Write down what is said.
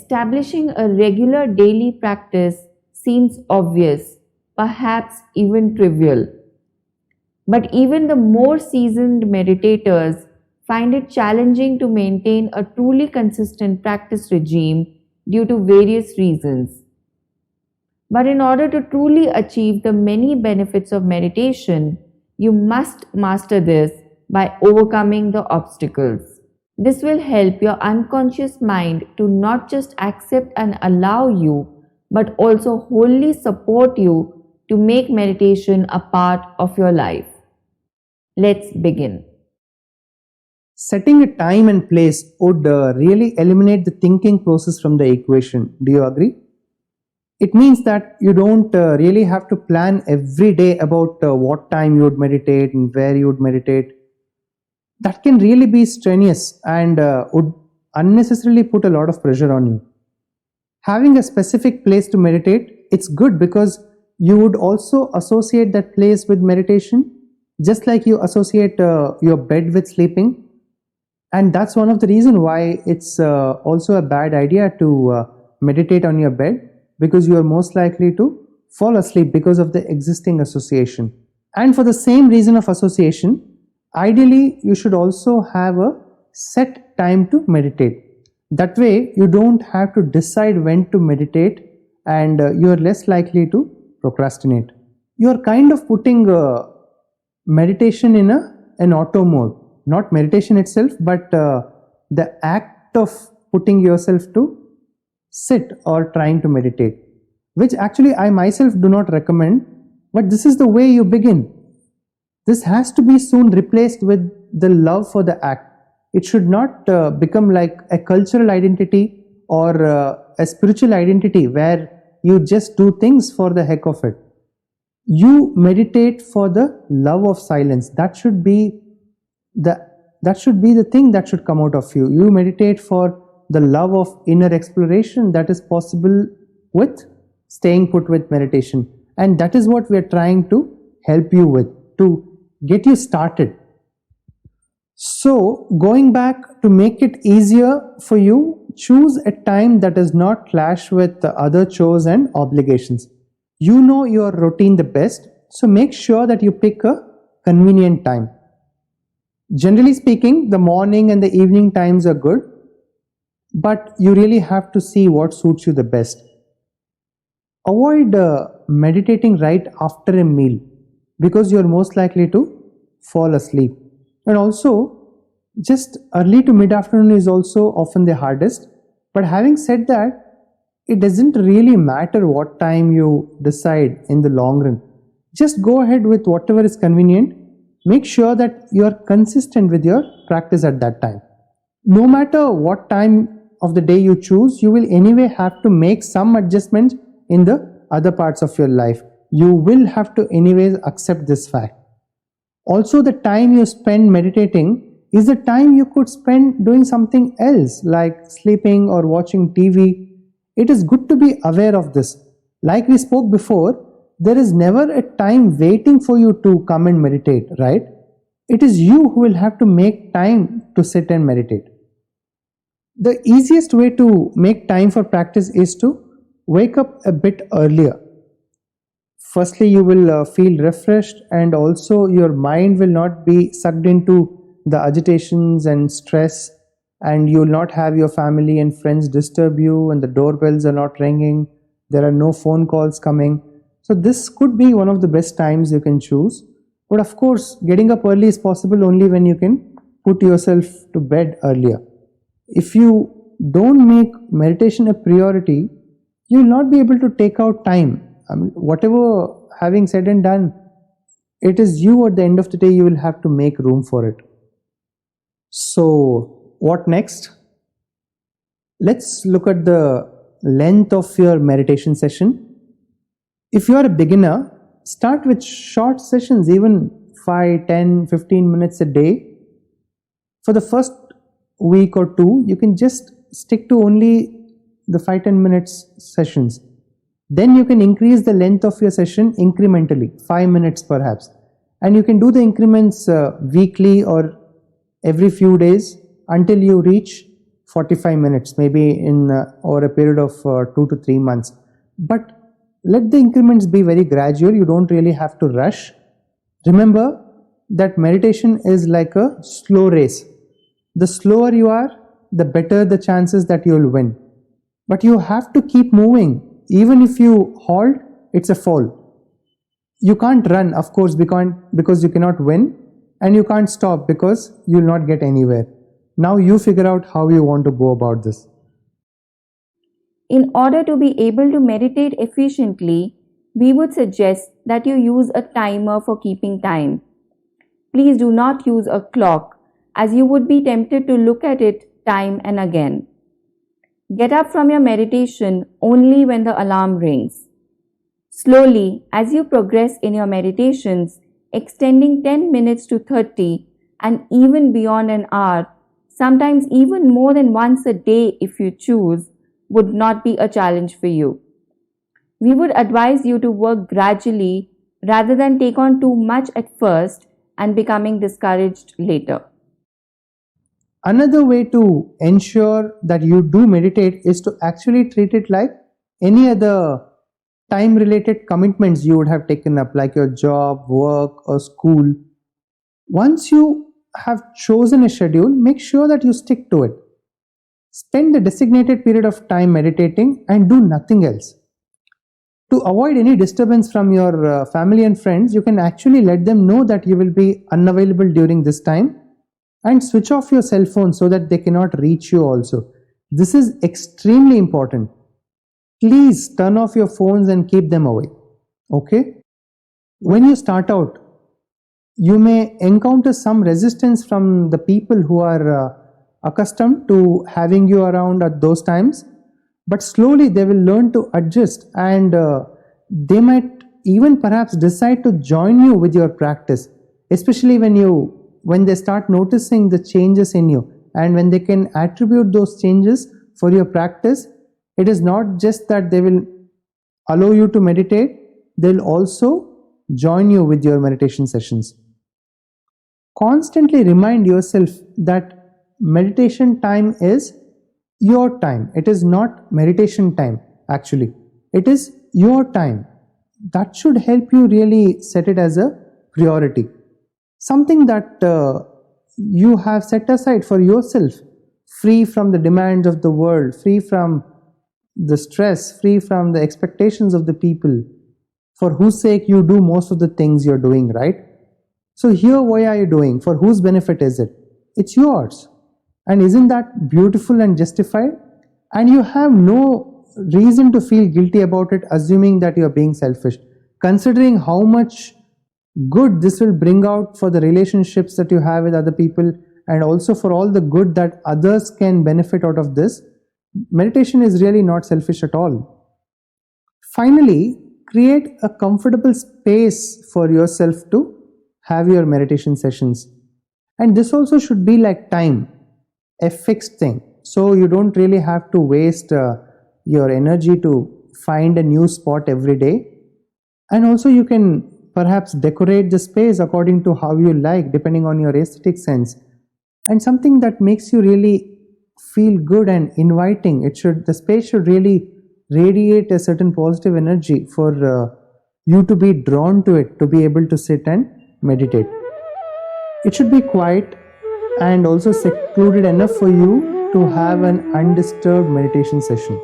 establishing a regular daily practice seems obvious, perhaps even trivial. But even the more seasoned meditators find it challenging to maintain a truly consistent practice regime due to various reasons. But in order to truly achieve the many benefits of meditation, you must master this by overcoming the obstacles. This will help your unconscious mind to not just accept and allow you, but also wholly support you to make meditation a part of your life. Let's begin. Setting a time and place would really eliminate the thinking process from the equation. Do you agree? It means that you don't really have to plan every day about what time you would meditate and where you would meditate. That can really be strenuous and would unnecessarily put a lot of pressure on you. Having a specific place to meditate, it's good because you would also associate that place with meditation, just like you associate your bed with sleeping. And that's one of the reasons why it's also a bad idea to meditate on your bed, because you are most likely to fall asleep because of the existing association. And for the same reason of association, ideally you should also have a set time to meditate. That way you don't have to decide when to meditate, and you are less likely to procrastinate. You are kind of putting meditation in an auto mode. Not meditation itself, but the act of putting yourself to sit or trying to meditate, which actually I myself do not recommend, but this is the way you begin. This has to be soon replaced with the love for the act. It should not become like a cultural identity or a spiritual identity where you just do things for the heck of it. You meditate for the love of silence. That should be the thing that should come out of you. You meditate for the love of inner exploration that is possible with staying put with meditation, and that is what we are trying to help you with, to get you started. So going back, to make it easier for you, choose a time that does not clash with the other chores and obligations. You know your routine the best, so make sure that you pick a convenient time. Generally speaking, the morning and the evening times are good, but you really have to see what suits you the best. Avoid meditating right after a meal, because you're most likely to fall asleep. And also, just early to mid afternoon is also often the hardest. But having said that, it doesn't really matter what time you decide in the long run. Just go ahead with whatever is convenient. Make sure that you are consistent with your practice at that time. No matter what time of the day you choose, you will anyway have to make some adjustments in the other parts of your life. You will have to anyways accept this fact. Also, the time you spend meditating is the time you could spend doing something else, like sleeping or watching TV. It is good to be aware of this. Like we spoke before, there is never a time waiting for you to come and meditate, right? It is you who will have to make time to sit and meditate. The easiest way to make time for practice is to wake up a bit earlier. Firstly, you will feel refreshed, and also your mind will not be sucked into the agitations and stress, and you will not have your family and friends disturb you, and the doorbells are not ringing, there are no phone calls coming. So this could be one of the best times you can choose. But of course, getting up early is possible only when you can put yourself to bed earlier. If you don't make meditation a priority, you will not be able to take out time. Whatever having said and done, it is you at the end of the day, you will have to make room for it. So what next? Let's look at the length of your meditation session. If you are a beginner, start with short sessions, even 5, 10, 15 minutes a day. For the first week or two, you can just stick to only the 5-10 minutes sessions. Then you can increase the length of your session incrementally, 5 minutes perhaps. And you can do the increments weekly or every few days until you reach 45 minutes, maybe in over a period of 2 to 3 months. But let the increments be very gradual. You don't really have to rush. Remember that meditation is like a slow race. The slower you are, the better the chances that you'll win. But you have to keep moving. Even if you halt, it's a fall. You can't run, of course, because you cannot win, and you can't stop because you'll not get anywhere. Now you figure out how you want to go about this. In order to be able to meditate efficiently, we would suggest that you use a timer for keeping time. Please do not use a clock, as you would be tempted to look at it time and again. Get up from your meditation only when the alarm rings. Slowly, as you progress in your meditations, extending 10 minutes to 30 and even beyond an hour, sometimes even more than once a day if you choose, would not be a challenge for you. We would advise you to work gradually rather than take on too much at first and becoming discouraged later. Another way to ensure that you do meditate is to actually treat it like any other time related commitments you would have taken up, like your job, work, or school. Once you have chosen a schedule, make sure that you stick to it. Spend a designated period of time meditating and do nothing else. To avoid any disturbance from your family and friends, you can actually let them know that you will be unavailable during this time and switch off your cell phone so that they cannot reach you also. This is extremely important. Please turn off your phones and keep them away. Okay? When you start out, you may encounter some resistance from the people who are accustomed to having you around at those times, but slowly they will learn to adjust, and they might even perhaps decide to join you with your practice, especially when they start noticing the changes in you, and when they can attribute those changes for your practice. It is not just that they will allow you to meditate, they'll also join you with your meditation sessions. Constantly remind yourself that meditation time is your time. It is not meditation time, actually. It is your time. That should help you really set it as a priority. Something that you have set aside for yourself, free from the demands of the world, free from the stress, free from the expectations of the people for whose sake you do most of the things you're doing, right? So here, why are you doing? For whose benefit is it? It's yours. And isn't that beautiful and justified? And you have no reason to feel guilty about it, assuming that you're being selfish. Considering how much good this will bring out for the relationships that you have with other people, and also for all the good that others can benefit out of this, meditation is really not selfish at all. Finally, create a comfortable space for yourself to have your meditation sessions. And this also should be like time, a fixed thing. So you don't really have to waste your energy to find a new spot every day. And also you can perhaps decorate the space according to how you like, depending on your aesthetic sense. And something that makes you really feel good and inviting. The space should really radiate a certain positive energy for you to be drawn to it, to be able to sit and meditate. It should be quiet and also secluded enough for you to have an undisturbed meditation session.